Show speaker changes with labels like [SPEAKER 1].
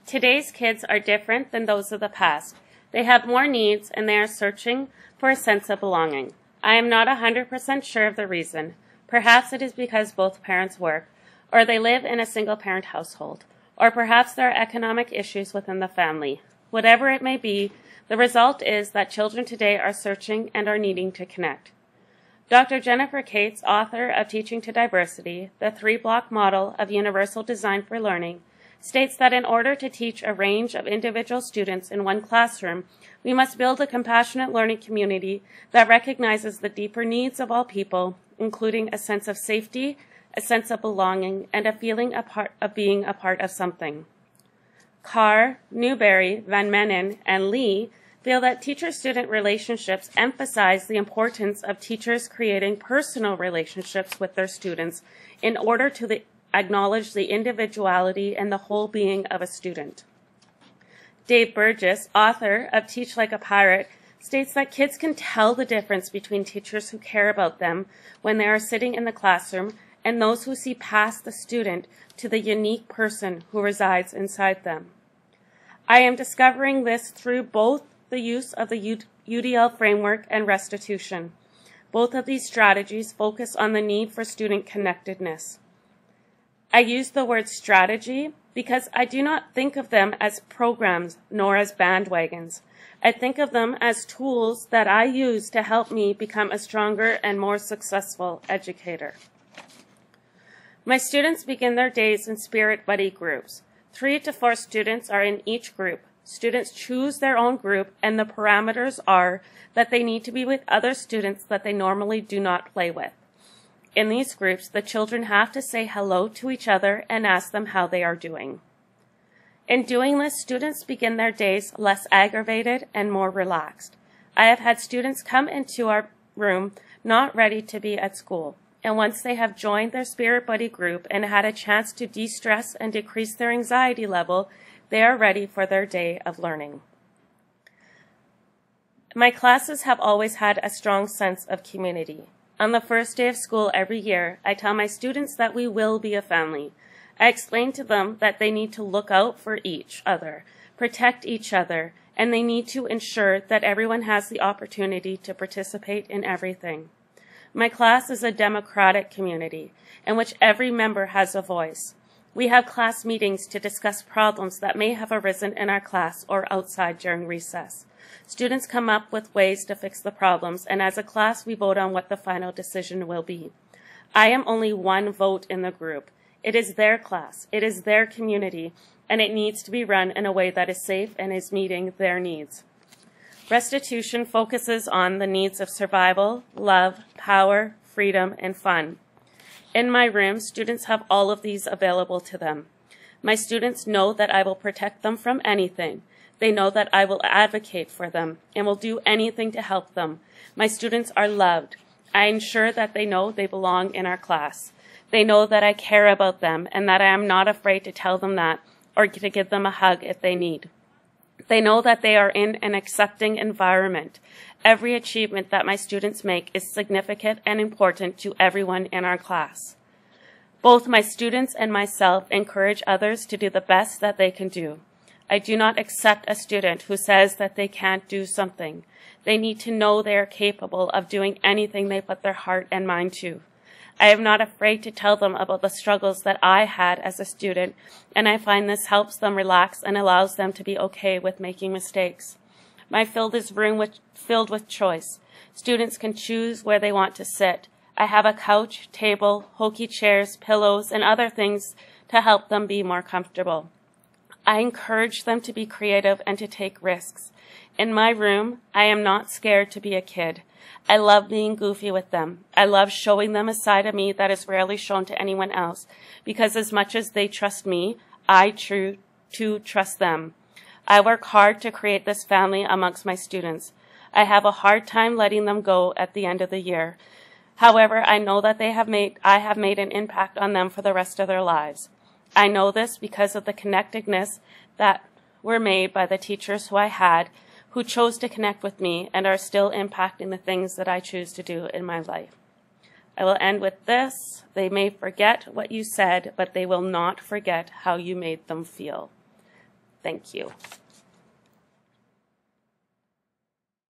[SPEAKER 1] Today's kids are different than those of the past. They have more needs and they are searching for a sense of belonging. I am not 100% sure of the reason. Perhaps it is because both parents work, or they live in a single-parent household, or perhaps there are economic issues within the family. Whatever it may be, the result is that children today are searching and are needing to connect. Dr. Jennifer Cates, author of Teaching to Diversity, the 3-block model of universal design for learning, states that in order to teach a range of individual students in one classroom, we must build a compassionate learning community that recognizes the deeper needs of all people, including a sense of safety, a sense of belonging, and a feeling of being a part of something. Carr, Newberry, Van Menen, and Lee feel that teacher-student relationships emphasize the importance of teachers creating personal relationships with their students in order to acknowledge the individuality and the whole being of a student. Dave Burgess, author of Teach Like a Pirate, states that kids can tell the difference between teachers who care about them when they are sitting in the classroom and those who see past the student to the unique person who resides inside them. I am discovering this through both the use of the UDL framework and restitution. Both of these strategies focus on the need for student connectedness. I use the word strategy because I do not think of them as programs nor as bandwagons. I think of them as tools that I use to help me become a stronger and more successful educator. My students begin their days in spirit buddy groups. 3 to 4 students are in each group. Students choose their own group, and the parameters are that they need to be with other students that they normally do not play with. In these groups, the children have to say hello to each other and ask them how they are doing. In doing this, students begin their days less aggravated and more relaxed. I have had students come into our room not ready to be at school, and once they have joined their spirit buddy group and had a chance to de-stress and decrease their anxiety level, they are ready for their day of learning. My classes have always had a strong sense of community. On the first day of school every year, I tell my students that we will be a family. I explain to them that they need to look out for each other, protect each other, and they need to ensure that everyone has the opportunity to participate in everything. My class is a democratic community in which every member has a voice. We have class meetings to discuss problems that may have arisen in our class or outside during recess. Students come up with ways to fix the problems, and as a class, we vote on what the final decision will be. I am only one vote in the group. It is their class, it is their community, and it needs to be run in a way that is safe and is meeting their needs. Restitution focuses on the needs of survival, love, power, freedom, and fun. In my room, students have all of these available to them. My students know that I will protect them from anything. They know that I will advocate for them and will do anything to help them. My students are loved. I ensure that they know they belong in our class. They know that I care about them and that I am not afraid to tell them that or to give them a hug if they need. They know that they are in an accepting environment. Every achievement that my students make is significant and important to everyone in our class. Both my students and myself encourage others to do the best that they can do. I do not accept a student who says that they can't do something. They need to know they are capable of doing anything they put their heart and mind to. I am not afraid to tell them about the struggles that I had as a student, and I find this helps them relax and allows them to be okay with making mistakes. My field is filled with choice. Students can choose where they want to sit. I have a couch, table, hokey chairs, pillows, and other things to help them be more comfortable. I encourage them to be creative and to take risks. In my room, I am not scared to be a kid. I love being goofy with them. I love showing them a side of me that is rarely shown to anyone else, because as much as they trust me, I too trust them. I work hard to create this family amongst my students. I have a hard time letting them go at the end of the year. However, I know that I have made an impact on them for the rest of their lives. I know this because of the connectedness that were made by the teachers who I had, who chose to connect with me and are still impacting the things that I choose to do in my life. I will end with this. They may forget what you said, but they will not forget how you made them feel. Thank you.